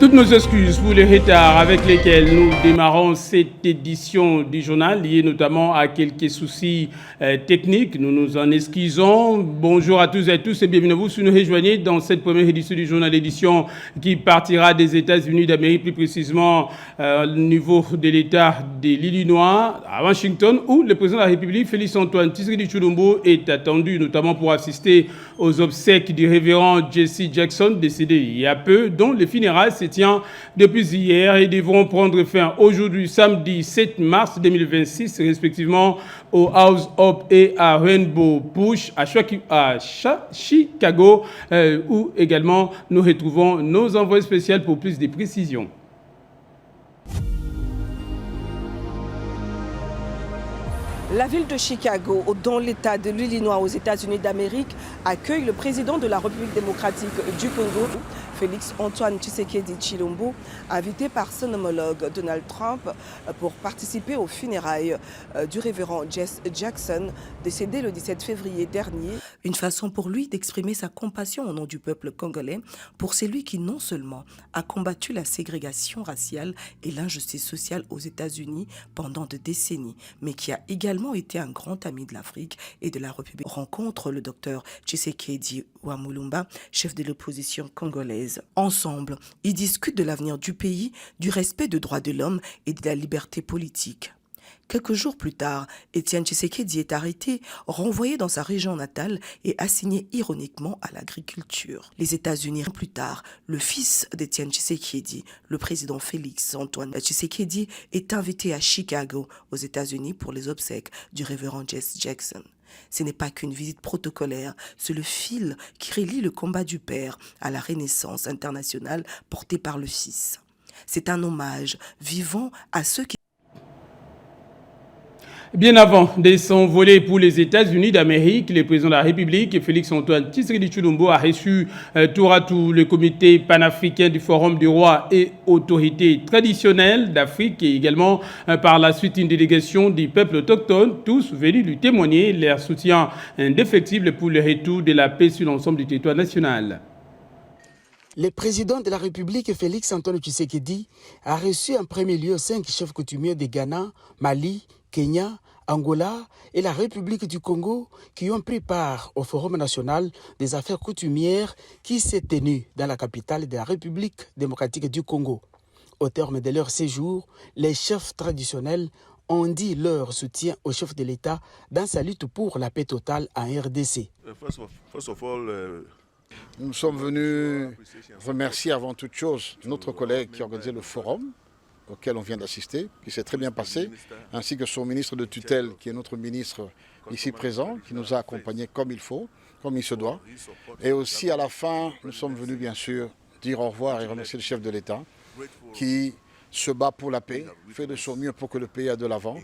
Toutes nos excuses pour les retards avec lesquels nous démarrons cette édition du journal, liée notamment à quelques soucis techniques. Nous nous en excusons. Bonjour à tous et à tous et bienvenue à vous si nous rejoignez dans cette première édition du journal, édition qui partira des États-Unis d'Amérique, plus précisément au niveau de l'État de l'Illinois, à Washington, où le président de la République, Félix-Antoine Tshisekedi Tshilombo, est attendu notamment pour assister aux obsèques du révérend Jesse Jackson, décédé il y a peu, dont les funérailles se tient depuis hier et devront prendre fin aujourd'hui, samedi 7 mars 2026, respectivement au House Hope et à Rainbow Push, à Chicago, où également nous retrouvons nos envoyés spéciaux pour plus de précisions. La ville de Chicago, dans l'État de l'Illinois aux États-Unis d'Amérique, accueille le président de la République démocratique du Congo, Félix-Antoine Tshisekedi Tshilombo, invité par son homologue Donald Trump pour participer aux funérailles du révérend Jesse Jackson, décédé le 17 février dernier. Une façon pour lui d'exprimer sa compassion au nom du peuple congolais pour celui qui non seulement a combattu la ségrégation raciale et l'injustice sociale aux États-Unis pendant des décennies, mais qui a également été un grand ami de l'Afrique et de la République. Rencontre le docteur Tshisekedi Wamulumba, chef de l'opposition congolaise. Ensemble, ils discutent de l'avenir du pays, du respect des droits de l'homme et de la liberté politique. Quelques jours plus tard, Étienne Tshisekedi est arrêté, renvoyé dans sa région natale et assigné ironiquement à l'agriculture. Les États-Unis, plus tard, le fils d'Étienne Tshisekedi, le président Félix-Antoine Tshisekedi, est invité à Chicago, aux États-Unis, pour les obsèques du révérend Jesse Jackson. Ce n'est pas qu'une visite protocolaire, c'est le fil qui relie le combat du père à la renaissance internationale portée par le fils. C'est un hommage vivant à ceux qui... Bien avant de s'envoler pour les États-Unis d'Amérique, le président de la République, Félix-Antoine Tshisekedi Tshilombo, a reçu tour à tour le comité panafricain du Forum du Roi et autorités traditionnelles d'Afrique et également par la suite une délégation des peuples autochtones, tous venus lui témoigner leur soutien indéfectible pour le retour de la paix sur l'ensemble du territoire national. Le président de la République, Félix-Antoine Tshisekedi, a reçu en premier lieu 5 chefs coutumiers de Ghana, Mali, Kenya, Angola et la République du Congo qui ont pris part au Forum national des affaires coutumières qui s'est tenu dans la capitale de la République démocratique du Congo. Au terme de leur séjour, les chefs traditionnels ont dit leur soutien au chef de l'État dans sa lutte pour la paix totale en RDC. Nous sommes venus remercier avant toute chose notre collègue qui a organisé le forum auquel on vient d'assister, qui s'est très bien passé, ainsi que son ministre de tutelle, qui est notre ministre ici présent, qui nous a accompagnés comme il faut, comme il se doit. Et aussi à la fin, nous sommes venus bien sûr dire au revoir et remercier le chef de l'État, qui se bat pour la paix, fait de son mieux pour que le pays aille de l'avant.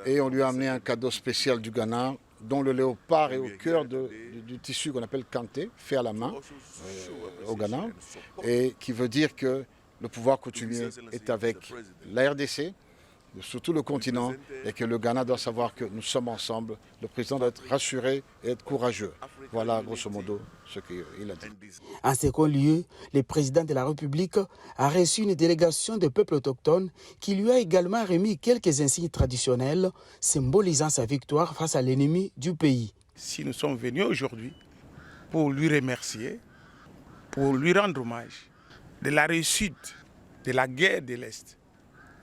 Et on lui a amené un cadeau spécial du Ghana, dont le léopard est au cœur du tissu qu'on appelle kanté, fait à la main au Ghana, et qui veut dire que le pouvoir coutumier est avec la RDC, sur tout le continent, et que le Ghana doit savoir que nous sommes ensemble. Le président doit être rassuré et être courageux. Voilà, grosso modo, ce qu'il a dit. En second lieu, le président de la République a reçu une délégation de peuples autochtones qui lui a également remis quelques insignes traditionnels symbolisant sa victoire face à l'ennemi du pays. Si nous sommes venus aujourd'hui pour lui remercier, pour lui rendre hommage de la réussite de la guerre de l'Est.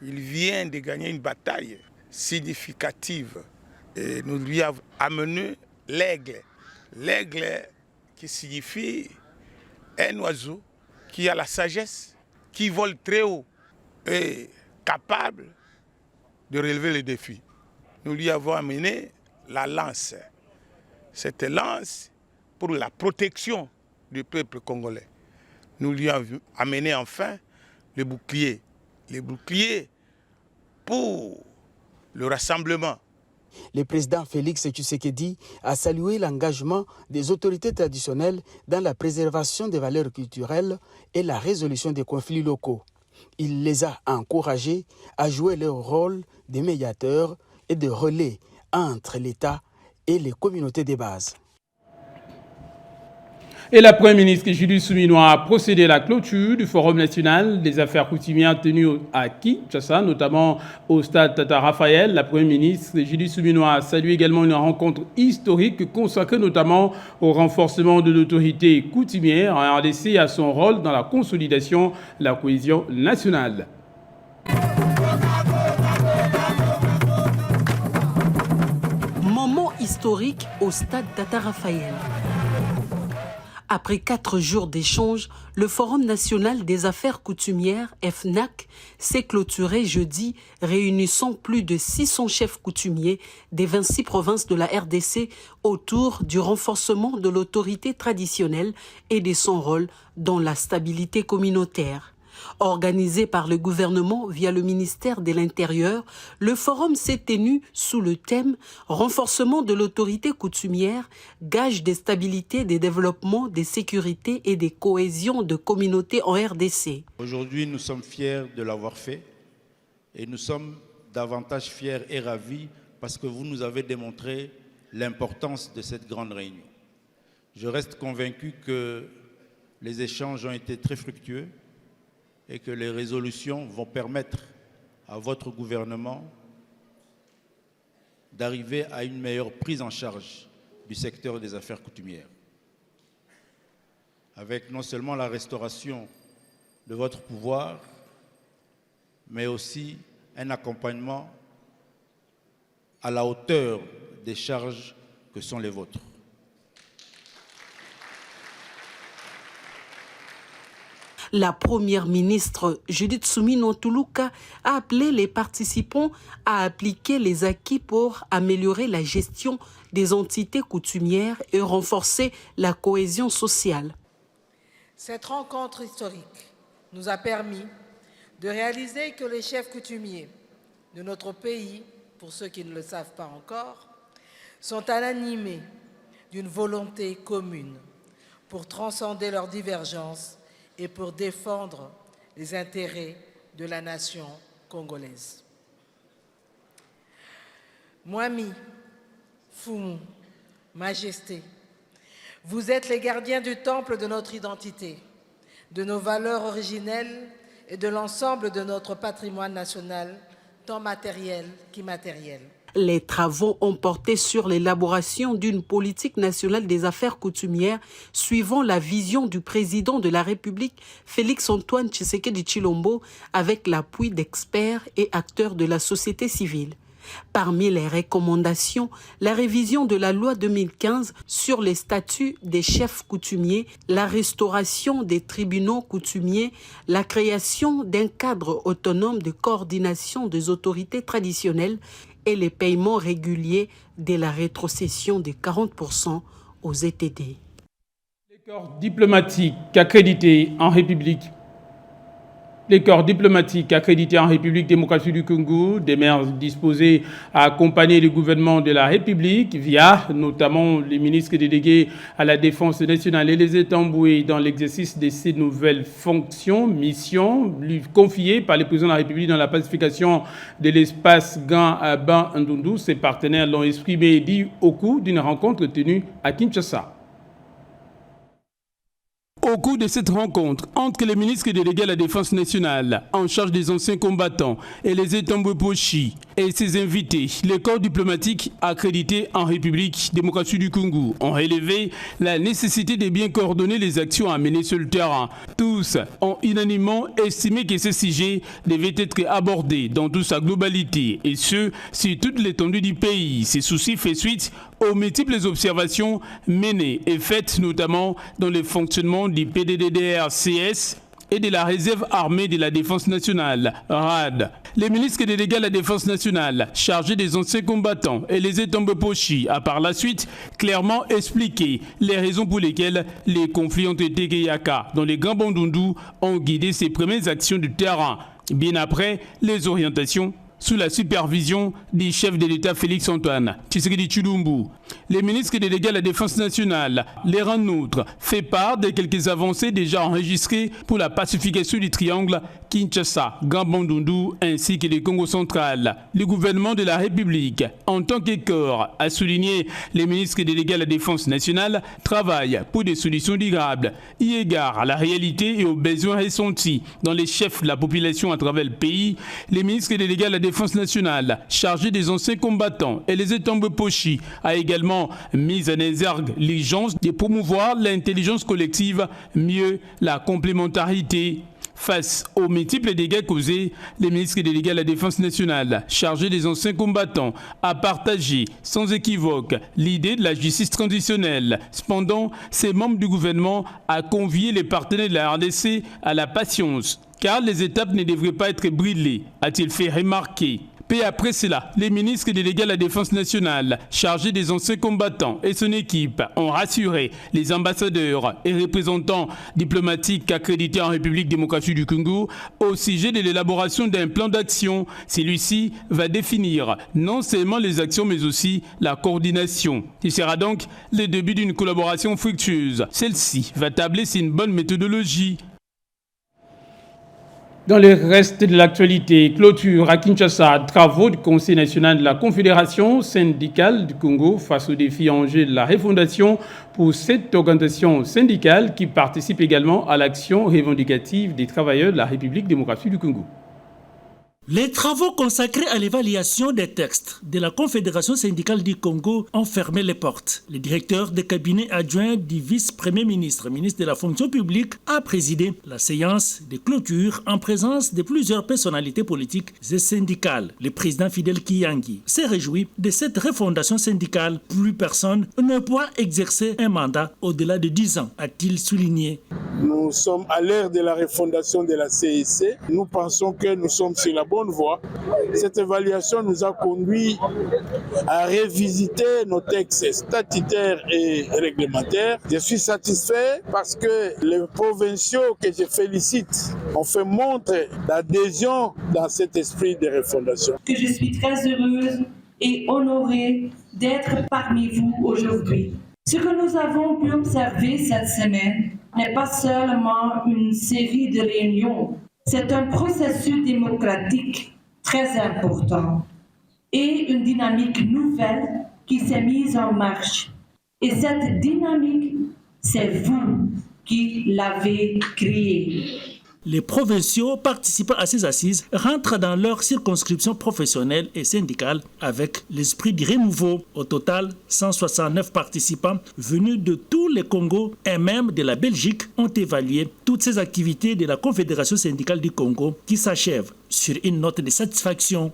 Il vient de gagner une bataille significative et nous lui avons amené l'aigle. L'aigle qui signifie un oiseau qui a la sagesse, qui vole très haut et capable de relever les défis. Nous lui avons amené la lance. Cette lance pour la protection du peuple congolais. Nous lui avons amené enfin le bouclier pour le rassemblement. Le président Félix Tshisekedi a salué l'engagement des autorités traditionnelles dans la préservation des valeurs culturelles et la résolution des conflits locaux. Il les a encouragés à jouer leur rôle de médiateurs et de relais entre l'État et les communautés de base. Et la Première ministre Julie Souminoa a procédé à la clôture du Forum national des affaires coutumières tenu à Kinshasa, notamment au stade Tata Raphaël. La Première ministre Julie Souminoa a salué également une rencontre historique consacrée notamment au renforcement de l'autorité coutumière en RDC et à son rôle dans la consolidation de la cohésion nationale. Moment historique au stade Tata Raphaël. Après 4 jours d'échanges, le Forum national des affaires coutumières, FNAC, s'est clôturé jeudi, réunissant plus de 600 chefs coutumiers des 26 provinces de la RDC autour du renforcement de l'autorité traditionnelle et de son rôle dans la stabilité communautaire. Organisé par le gouvernement via le ministère de l'Intérieur, le forum s'est tenu sous le thème « Renforcement de l'autorité coutumière, gage de stabilité, de développement, de sécurité et de cohésion de communautés en RDC ». Aujourd'hui, nous sommes fiers de l'avoir fait et nous sommes davantage fiers et ravis parce que vous nous avez démontré l'importance de cette grande réunion. Je reste convaincu que les échanges ont été très fructueux et que les résolutions vont permettre à votre gouvernement d'arriver à une meilleure prise en charge du secteur des affaires coutumières. Avec non seulement la restauration de votre pouvoir, mais aussi un accompagnement à la hauteur des charges que sont les vôtres. La première ministre Judith Suminwa Tuluka a appelé les participants à appliquer les acquis pour améliorer la gestion des entités coutumières et renforcer la cohésion sociale. Cette rencontre historique nous a permis de réaliser que les chefs coutumiers de notre pays, pour ceux qui ne le savent pas encore, sont animés d'une volonté commune pour transcender leurs divergences et pour défendre les intérêts de la nation congolaise. Mwami, Fumu, Majesté, vous êtes les gardiens du temple de notre identité, de nos valeurs originelles et de l'ensemble de notre patrimoine national, tant matériel qu'immatériel. Les travaux ont porté sur l'élaboration d'une politique nationale des affaires coutumières suivant la vision du président de la République, Félix-Antoine Tshisekedi Tshilombo, avec l'appui d'experts et acteurs de la société civile. Parmi les recommandations, la révision de la loi 2015 sur les statuts des chefs coutumiers, la restauration des tribunaux coutumiers, la création d'un cadre autonome de coordination des autorités traditionnelles et les paiements réguliers de la rétrocession de 40% aux ETD. Les corps diplomatiques accrédités en République. Les corps diplomatiques accrédités en République démocratique du Congo demeurent disposés à accompagner le gouvernement de la République via notamment les ministres délégués à la défense nationale et les États-Unis dans l'exercice de ces nouvelles fonctions, missions lui confiées par le président de la République dans la pacification de l'espace Gan-Ban-Ndundu. Ses partenaires l'ont exprimé dit au cours d'une rencontre tenue à Kinshasa. Au cours de cette rencontre entre les ministres délégués à la défense nationale en charge des anciens combattants et les États-Unis et ses invités, les corps diplomatiques accrédités en République démocratique du Congo ont relevé la nécessité de bien coordonner les actions à mener sur le terrain. Tous ont unanimement estimé que ce sujet devait être abordé dans toute sa globalité et ce, sur toute l'étendue du pays. Ces soucis fait suite aux multiples observations menées et faites notamment dans le fonctionnement du PDDR-CS et de la réserve armée de la défense nationale, RAD. Les ministres délégués à la défense nationale, chargés des anciens combattants et les États-Unis a par la suite clairement expliqué les raisons pour lesquelles les conflits ont été Geyaka dans les Grands Bandundu ont guidé ses premières actions du terrain, bien après les orientations sous la supervision du chef de l'État Félix Antoine Tshisekedi Tshilombo. Les ministres délégués à la Défense nationale, les rangs nôtres, fait part de quelques avancées déjà enregistrées pour la pacification du triangle Kinshasa, Grand-Bandundu ainsi que le Congo central. Le gouvernement de la République, en tant que corps, a souligné les ministres délégués à la Défense nationale travaillent pour des solutions durables, y égard à la réalité et aux besoins ressentis dans les chefs de la population à travers le pays. Les ministres délégués à la Défense nationale, chargés des anciens combattants et les étambes pochis, a également mis en exergue l'urgence de promouvoir l'intelligence collective, mieux la complémentarité. Face aux multiples dégâts causés, les ministres délégués à la Défense nationale, chargés des anciens combattants, a partagé sans équivoque l'idée de la justice transitionnelle. Cependant, ces membres du gouvernement a convié les partenaires de la RDC à la patience, car les étapes ne devraient pas être brûlées, a-t-il fait remarquer. Peu après cela, les ministres délégués à la Défense nationale, chargés des anciens combattants et son équipe, ont rassuré les ambassadeurs et représentants diplomatiques accrédités en République démocratique du Congo au sujet de l'élaboration d'un plan d'action. Celui-ci va définir non seulement les actions mais aussi la coordination. Il sera donc le début d'une collaboration fructueuse. Celle-ci va tabler sur une bonne méthodologie. Dans le reste de l'actualité, clôture à Kinshasa, travaux du Conseil national de la Confédération syndicale du Congo face aux défis enjeux de la refondation pour cette organisation syndicale qui participe également à l'action revendicative des travailleurs de la République démocratique du Congo. Les travaux consacrés à l'évaluation des textes de la Confédération syndicale du Congo ont fermé les portes. Le directeur de cabinet adjoint du vice-premier ministre, ministre de la fonction publique, a présidé la séance de clôture en présence de plusieurs personnalités politiques et syndicales. Le président Fidel Kiyangi s'est réjoui de cette refondation syndicale. Plus personne ne pourra exercer un mandat au-delà de 10 ans, a-t-il souligné. Nous sommes à l'ère de la refondation de la CEC. Nous pensons que nous sommes sur la bonne voie. Cette évaluation nous a conduit à revisiter nos textes statutaires et réglementaires. Je suis satisfait parce que les provinciaux que je félicite ont fait montre d'adhésion dans cet esprit de refondation. Que je suis très heureuse et honorée d'être parmi vous aujourd'hui. Ce que nous avons pu observer cette semaine n'est pas seulement une série de réunions, c'est un processus démocratique très important et une dynamique nouvelle qui s'est mise en marche. Et cette dynamique, c'est vous qui l'avez créée. Les provinciaux participant à ces assises rentrent dans leur circonscription professionnelle et syndicale avec l'esprit du renouveau. Au total, 169 participants venus de tous les Congos et même de la Belgique ont évalué toutes ces activités de la Confédération syndicale du Congo qui s'achèvent sur une note de satisfaction.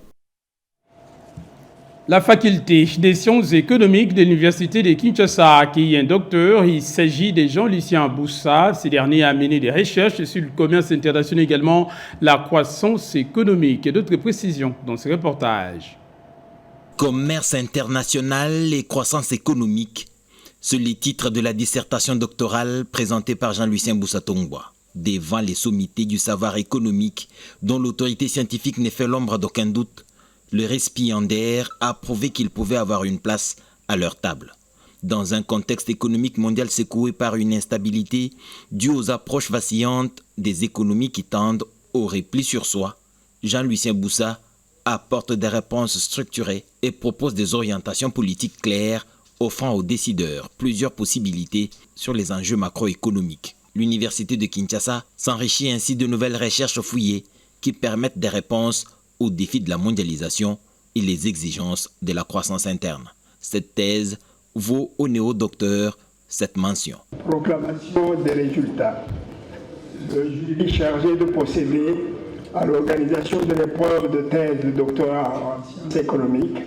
La faculté des sciences économiques de l'Université de Kinshasa a accueilli un docteur. Il s'agit de Jean-Lucien Boussa. Ce dernier a mené des recherches sur le commerce international, également la croissance économique. Et d'autres précisions dans ce reportage. Commerce international et croissance économique, c'est le titre de la dissertation doctorale présentée par Jean-Lucien Boussa Tongwa devant les sommités du savoir économique dont l'autorité scientifique n'est fait l'ombre d'aucun doute. Le récipiendaire a prouvé qu'il pouvait avoir une place à leur table. Dans un contexte économique mondial secoué par une instabilité due aux approches vacillantes des économies qui tendent au repli sur soi, Jean-Lucien Boussa apporte des réponses structurées et propose des orientations politiques claires, offrant aux décideurs plusieurs possibilités sur les enjeux macroéconomiques. L'Université de Kinshasa s'enrichit ainsi de nouvelles recherches fouillées qui permettent des réponses aux défis de la mondialisation et les exigences de la croissance interne. Cette thèse vaut au néo-docteur cette mention. Proclamation des résultats. Le jury chargé de procéder à l'organisation de l'épreuve de thèse de doctorat en sciences économiques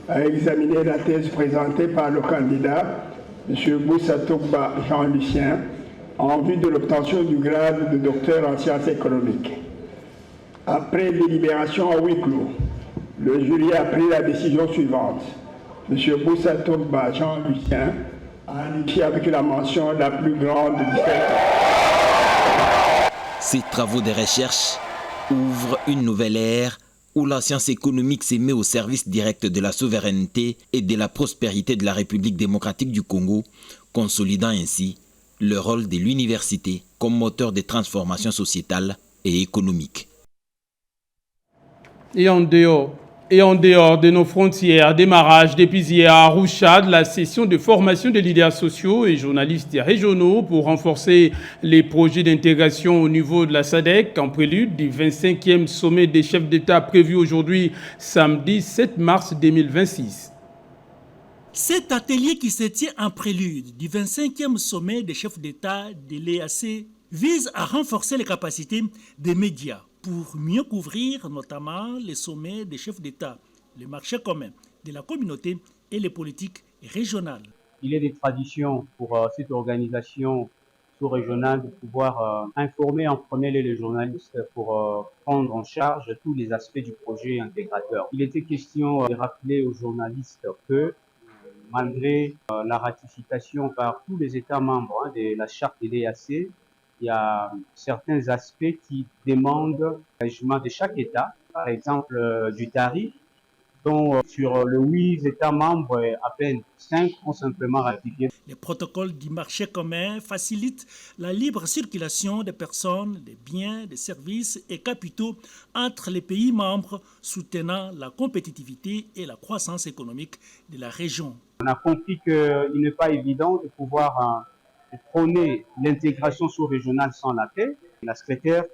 a examiné la thèse présentée par le candidat, M. Boussa Tongwa Jean-Lucien, en vue de l'obtention du grade de docteur en sciences économiques. Après délibération à huis clos, le jury a pris la décision suivante. M. Boussa Tongwa Jean-Lucien a initié avec la mention la plus grande distinction. Ces travaux de recherche ouvrent une nouvelle ère où la science économique s'est mise au service direct de la souveraineté et de la prospérité de la République démocratique du Congo, consolidant ainsi le rôle de l'université comme moteur des transformations sociétales et économiques. Et en dehors de nos frontières, démarrage depuis hier à Arusha de la session de formation des leaders sociaux et journalistes régionaux pour renforcer les projets d'intégration au niveau de la SADC en prélude du 25e sommet des chefs d'État prévu aujourd'hui samedi 7 mars 2026. Cet atelier qui se tient en prélude du 25e sommet des chefs d'État de l'EAC vise à renforcer les capacités des médias pour mieux couvrir notamment les sommets des chefs d'État, les marchés communs de la communauté et les politiques régionales. Il est des traditions pour cette organisation sous-régionale de pouvoir informer en premier lieu les journalistes pour prendre en charge tous les aspects du projet intégrateur. Il était question de rappeler aux journalistes que malgré la ratification par tous les États membres de la charte de l'EAC, il y a certains aspects qui demandent l'engagement de chaque État, par exemple du tarif, dont sur le 8 États membres, à peine 5 ont simplement ratifié. Les protocoles du marché commun facilitent la libre circulation des personnes, des biens, des services et capitaux entre les pays membres, soutenant la compétitivité et la croissance économique de la région. On a compris qu'il n'est pas évident de pouvoir prôner l'intégration sous-régionale sans la paix. La secrétaire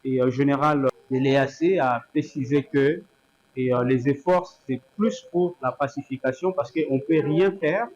générale de l'EAC a précisé que les efforts, c'est plus pour la pacification parce qu'on ne peut rien faire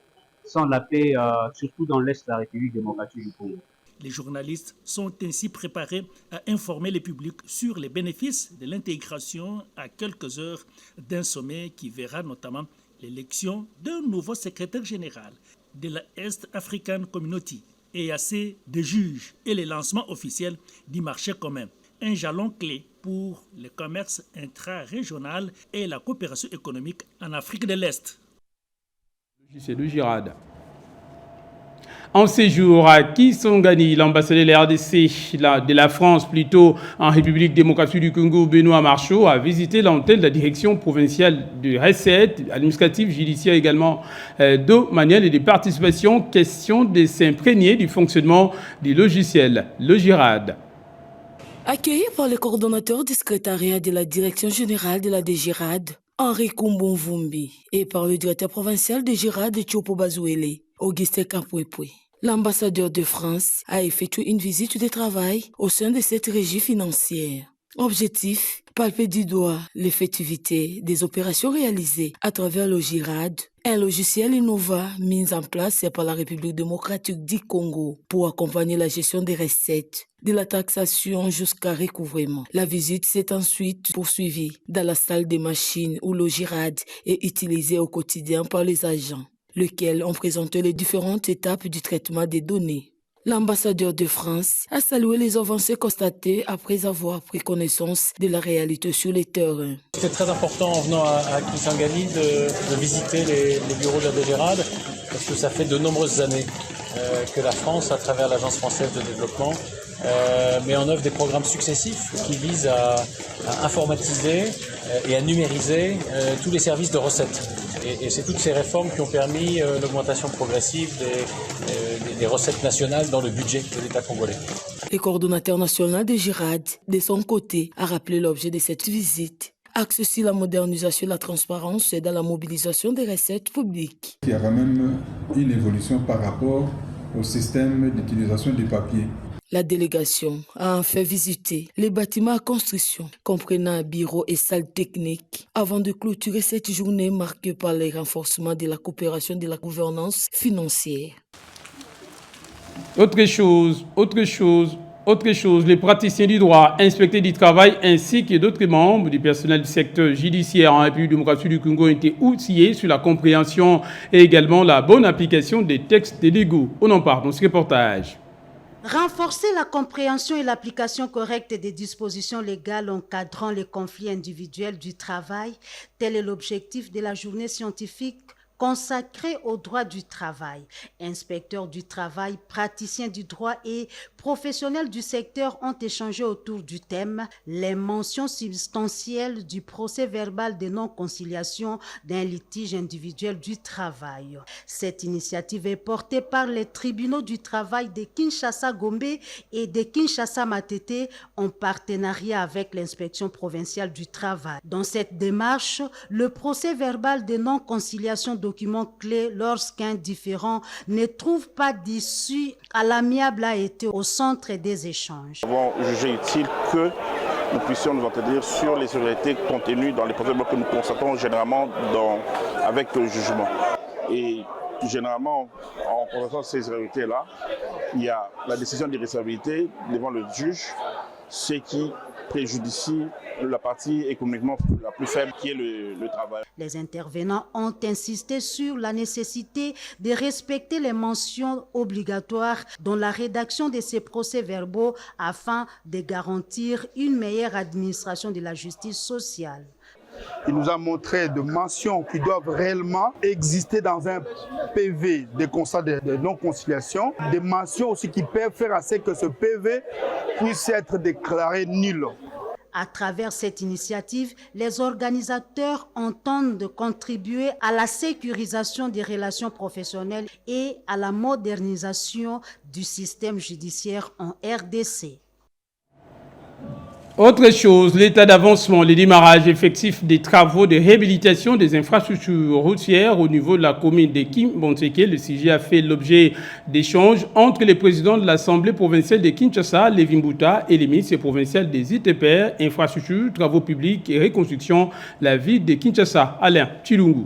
sans la paix, surtout dans l'Est de la République démocratique du Congo. Les journalistes sont ainsi préparés à informer le public sur les bénéfices de l'intégration à quelques heures d'un sommet qui verra notamment l'élection d'un nouveau secrétaire général de la East African Community, EAC, des juges et le lancement officiel du marché commun. Un jalon clé pour le commerce intra-régional et la coopération économique en Afrique de l'Est. C'est le Girard. En séjour à Kisangani, l'ambassadeur de la RDC, de la France plutôt, en République démocratique du Congo, Benoît Marchot, a visité l'antenne de la direction provinciale de recettes, administrative, judiciaire également, domaniale et de participation. Question de s'imprégner du fonctionnement du logiciel. Le Girard. Accueilli par le coordonnateur du secrétariat de la direction générale de la DGIRAD, Henri Kumbonvumbi, et par le directeur provincial de GIRAD, Tchopo Bazouele, Augustin Kapwepwe, l'ambassadeur de France a effectué une visite de travail au sein de cette régie financière. Objectif, palper du doigt l'effectivité des opérations réalisées à travers le GIRAD, un logiciel innovant mis en place par la République démocratique du Congo pour accompagner la gestion des recettes, de la taxation jusqu'à recouvrement. La visite s'est ensuite poursuivie dans la salle des machines où le GIRAD est utilisé au quotidien par les agents, lesquels ont présenté les différentes étapes du traitement des données. L'ambassadeur de France a salué les avancées constatées après avoir pris connaissance de la réalité sur les terrains. C'était très important en venant à Kisangani de visiter les bureaux de la DGIRAD parce que ça fait de nombreuses années que la France, à travers l'Agence française de développement, met en œuvre des programmes successifs qui visent à informatiser et à numériser tous les services de recettes. Et c'est toutes ces réformes qui ont permis l'augmentation progressive des recettes nationales dans le budget de l'État congolais. Le coordonnateur national de GIRAD, de son côté, a rappelé l'objet de cette visite. Axe sur la modernisation et la transparence et dans la mobilisation des recettes publiques. Il y a quand même une évolution par rapport au système d'utilisation du papier. La délégation a fait visiter les bâtiments à construction, comprenant bureaux et salles techniques, avant de clôturer cette journée marquée par le renforcement de la coopération de la gouvernance financière. Autre chose, les praticiens du droit, inspecteurs du travail ainsi que d'autres membres du personnel du secteur judiciaire en République démocratique du Congo ont été outillés sur la compréhension et également la bonne application des textes légaux. On en parle dans ce reportage. Renforcer la compréhension et l'application correcte des dispositions légales encadrant les conflits individuels du travail, tel est l'objectif de la journée scientifique consacré au droit du travail. Inspecteurs du travail, praticiens du droit et professionnels du secteur ont échangé autour du thème « Les mentions substantielles du procès verbal de non-conciliation d'un litige individuel du travail ». Cette initiative est portée par les tribunaux du travail de Kinshasa-Gombe et de Kinshasa-Matete en partenariat avec l'inspection provinciale du travail. Dans cette démarche, le procès verbal de non-conciliation, document clé lorsqu'un différend ne trouve pas d'issue à l'amiable, a été au centre des échanges. Nous avons jugé utile que nous puissions nous entretenir sur les irrégularités contenues dans les procès verbaux que nous constatons généralement avec le jugement. Et généralement, en constatant ces irrégularités-là, il y a la décision d'irrecevabilité devant le juge, ce qui préjudicie la partie économiquement la plus faible qui est le travail. Les intervenants ont insisté sur la nécessité de respecter les mentions obligatoires dans la rédaction de ces procès-verbaux afin de garantir une meilleure administration de la justice sociale. Il nous a montré des mentions qui doivent réellement exister dans un PV des constats de non-conciliation, des mentions aussi qui peuvent faire à ce que ce PV puisse être déclaré nul. À travers cette initiative, les organisateurs entendent contribuer à la sécurisation des relations professionnelles et à la modernisation du système judiciaire en RDC. Autre chose, l'état d'avancement, le démarrage effectif des travaux de réhabilitation des infrastructures routières au niveau de la commune de Kimbontseke. Le sujet a fait l'objet d'échanges entre les présidents de l'Assemblée provinciale de Kinshasa, Lévin Bouta, et les ministres provinciaux des ITPR, infrastructures, travaux publics et reconstruction, la ville de Kinshasa. Alain Chilungu.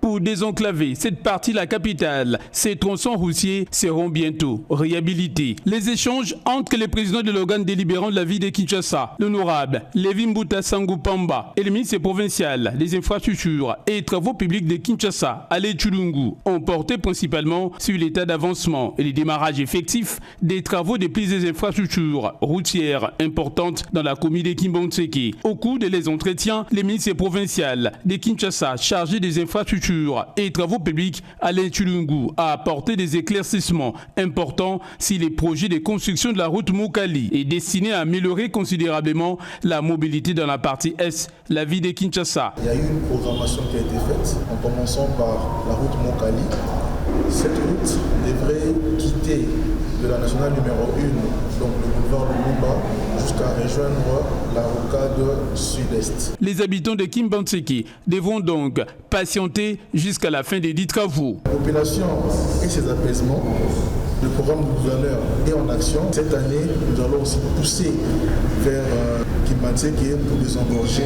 Pour désenclaver cette partie de la capitale, ces tronçons routiers seront bientôt réhabilités. Les échanges entre les présidents de l'organe délibérant de la ville de Kinshasa, l'honorable Lévin Bouta Sangou Pamba et le ministre provincial des infrastructures et travaux publics de Kinshasa, Alain Chilungu, ont porté principalement sur l'état d'avancement et le démarrage effectif des travaux de plusieurs infrastructures routières importantes dans la commune de Kimbontseke. Au cours de les entretiens, le ministre provincial de Kinshasa chargé des infrastructures et travaux publics, Alain Chilungu, a apporté des éclaircissements importants sur les projets de construction de la route Mokali et destiné à améliorer considérablement la mobilité dans la partie Est, la ville de Kinshasa. Il y a eu une programmation qui a été faite en commençant par la route Mokali. Cette route devrait quitter de la nationale numéro 1, donc le boulevard Lumumba, jusqu'à rejoindre la rocade sud-est. Les habitants de Kimbontseke devront donc patienter jusqu'à la fin des dits travaux. La population et ses apaisements, le programme du gouverneur est en action. Cette année, nous allons aussi pousser vers Kimbontseke pour désengorger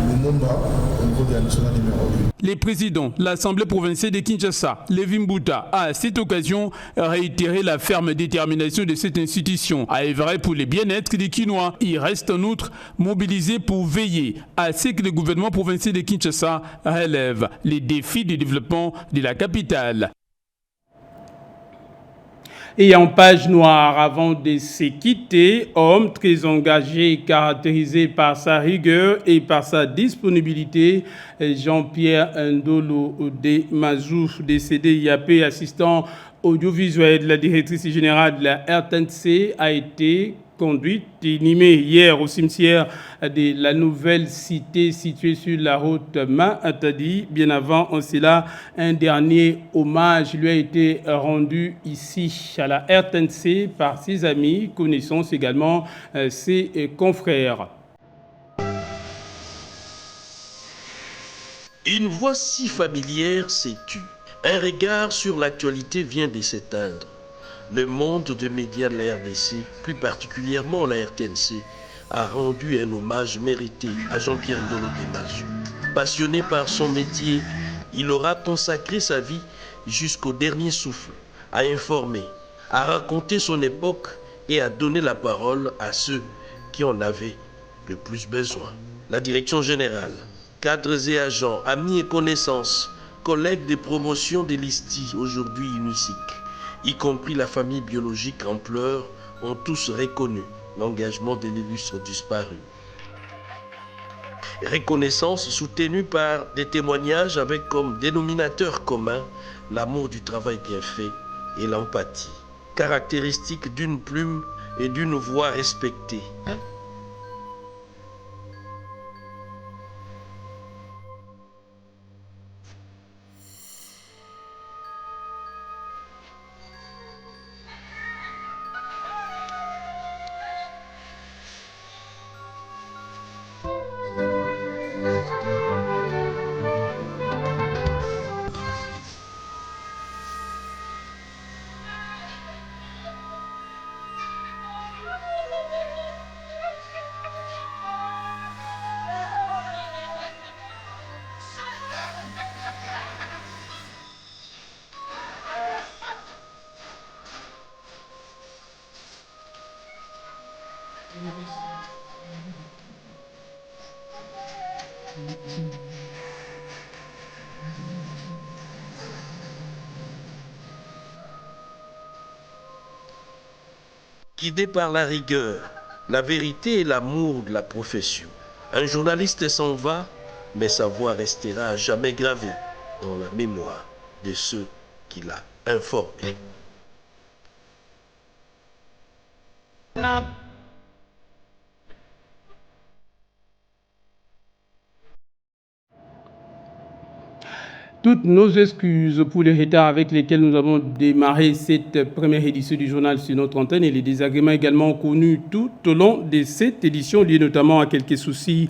Lumumba au niveau de la nationale numéro 1. Les présidents de l'Assemblée provinciale de Kinshasa, Lévin Bouta, a à cette occasion réitéré la ferme détermination de cette institution à œuvrer pour le bien-être des Kinois. Il reste en outre mobilisé pour veiller à ce que le gouvernement provincial de Kinshasa relève les défis de développement de la capitale. Et en page noire, avant de se quitter, homme très engagé, caractérisé par sa rigueur et par sa disponibilité, Jean-Pierre Ndolo de Mazou, décédé IAP, assistant audiovisuel de la directrice générale de la RTNC, a été conduite et inhumée hier au cimetière de la Nouvelle Cité située sur la route Ma-Atadi. Bien avant, en cela, un dernier hommage lui a été rendu ici à la RTNC par ses amis, connaissances également ses confrères. Une voix si familière s'est tue. Un regard sur l'actualité vient de s'éteindre. Le monde des médias de la RDC, plus particulièrement la RTNC, a rendu un hommage mérité à Jean-Pierre Ndolo de Mazou. Passionné par son métier, il aura consacré sa vie jusqu'au dernier souffle, à informer, à raconter son époque et à donner la parole à ceux qui en avaient le plus besoin. La direction générale, cadres et agents, amis et connaissances, collègues de promotion de l'ISTI, aujourd'hui UNICIC, y compris la famille biologique en pleurs, ont tous reconnu l'engagement de l'illustre disparu. Reconnaissance soutenue par des témoignages avec comme dénominateur commun l'amour du travail bien fait et l'empathie, caractéristique d'une plume et d'une voix respectée. Guidé par la rigueur, la vérité et l'amour de la profession, un journaliste s'en va, mais sa voix restera à jamais gravée dans la mémoire de ceux qui l'a informé. Toutes nos excuses pour les retards avec lesquels nous avons démarré cette première édition du journal sur notre antenne et les désagréments également connus tout au long de cette édition, liés notamment à quelques soucis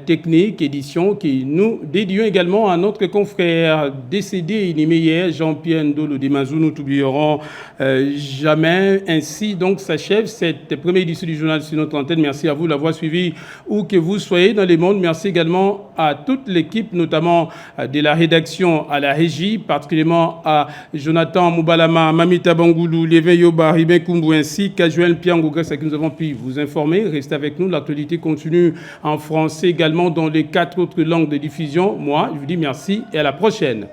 techniques, édition que nous dédions également à notre confrère décédé inhumé hier, Jean-Pierre Ndolo Demazou. Nous n'oublierons jamais. Ainsi donc s'achève cette première édition du journal sur notre antenne. Merci à vous d'avoir suivi où que vous soyez dans le monde. Merci également à toute l'équipe, notamment de la rédaction, à la régie, particulièrement à Jonathan Moubalama, Mamita Bangoulou, Lévin Yoba, Ribin Kumbu, ainsi qu'à Joël Piango, grâce à qui nous avons pu vous informer. Restez avec nous, l'actualité continue en français également dans les 4 autres langues de diffusion. Moi, je vous dis merci et à la prochaine.